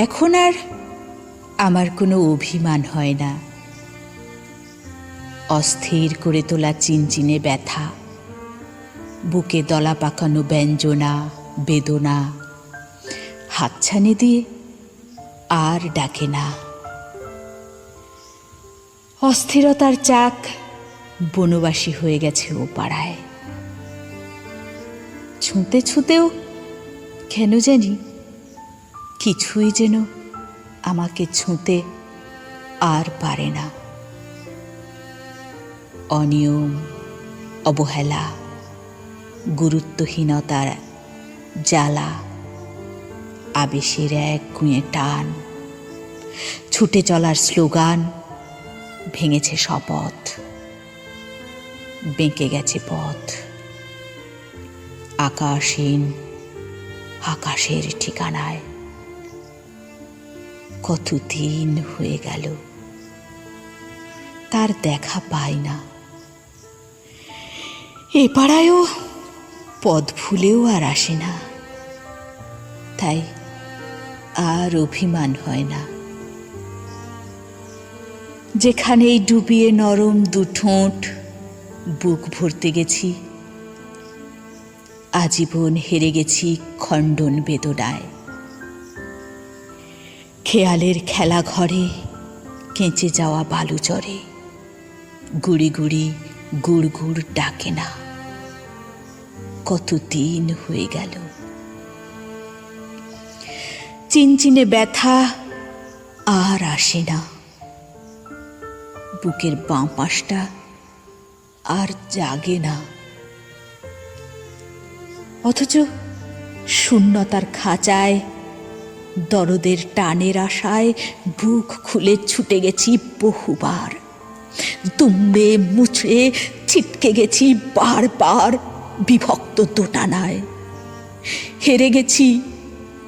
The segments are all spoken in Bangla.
এখন আর আমার কোনো অভিমান হয় না। অস্থির করে তোলা চিনচিনে ব্যথা, বুকে দলা পাকানো ব্যঞ্জনা, বেদনা হাতছানি দিয়ে আর ডাকে না। অস্থিরতার চাক বনবাসী হয়ে গেছে ও পাড়ায়। ছুঁতে ছুঁতেও কেন জানি কিছুই যেন আমাকে ছুঁতে আর পারে না। অনিয়ম, অবহেলা, গুরুত্বহীনতার জ্বালা, আবেশের এক গুঁয়ে টান, ছুটে চলার স্লোগান, ভেঙেছে শপথ, বেঁকে গেছে পথ। আকাশহীন আকাশের ঠিকানায় কতদিন হয়ে গেল তার দেখা পাই না। এ পাড়ায়ও পদ ভুলেও আর আসে না, তাই আর অভিমান হয় না। যেখানেই ডুবিয়ে নরম দুঠোঁট বুক ভরতে গেছি, আজীবন হেরে গেছি খণ্ডন বেদনায়। খেয়ালের খেলা ঘরে কেঁচে যাওয়া বালুচরে গুড়ি গুড়ি গুড় গুড় ডাকে না, কতদিন হয়ে গেল। চিনচিনে ব্যথা আর আসে না, বুকের বাঁ পাশটা আর জাগে না। অথচ শূন্যতার খাঁচায় দরদের টানের আশায় বুক খুলে ছুটে গেছি বহুবার। দুমড়ে মুচড়ে ছিটকে গেছি বারবার বিভক্ত দোটানায়। হেরে গেছি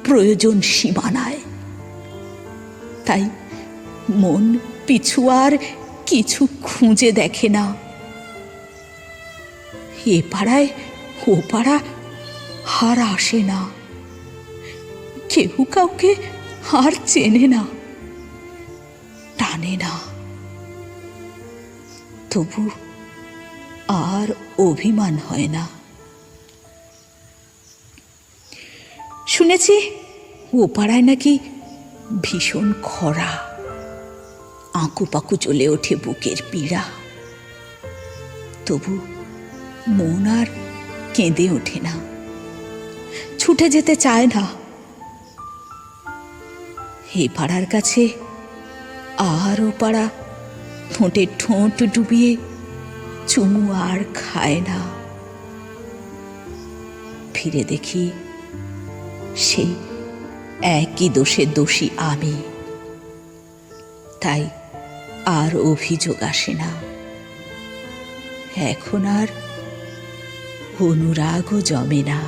প্রয়োজন সীমানায়। তাই মন পিছু আর কিছু খুঁজে দেখে না। এ পাড়ায় ও পাড়া হার আসে না, কেউ কাউকে আর চেনে না, টানে না। তবু আর অভিমান হয় না। শুনেছি ও পাড়ায় নাকি ভীষণ খরা, আঁকুপাকু জ্বলে ওঠে বুকের পীড়া। তবু মন আর কেঁদে ওঠে না, ছুটে যেতে চায় না। এ পাড়ার কাছে আর ও পাড়া ঠোঁটে ঠোঁট ডুবিয়ে চুমু আর খায় না। ফিরে দেখি সেই একই দোষে দোষী আমি, তাই আর অভিযোগ আসে না। এখন আর অনুরাগও জমে না।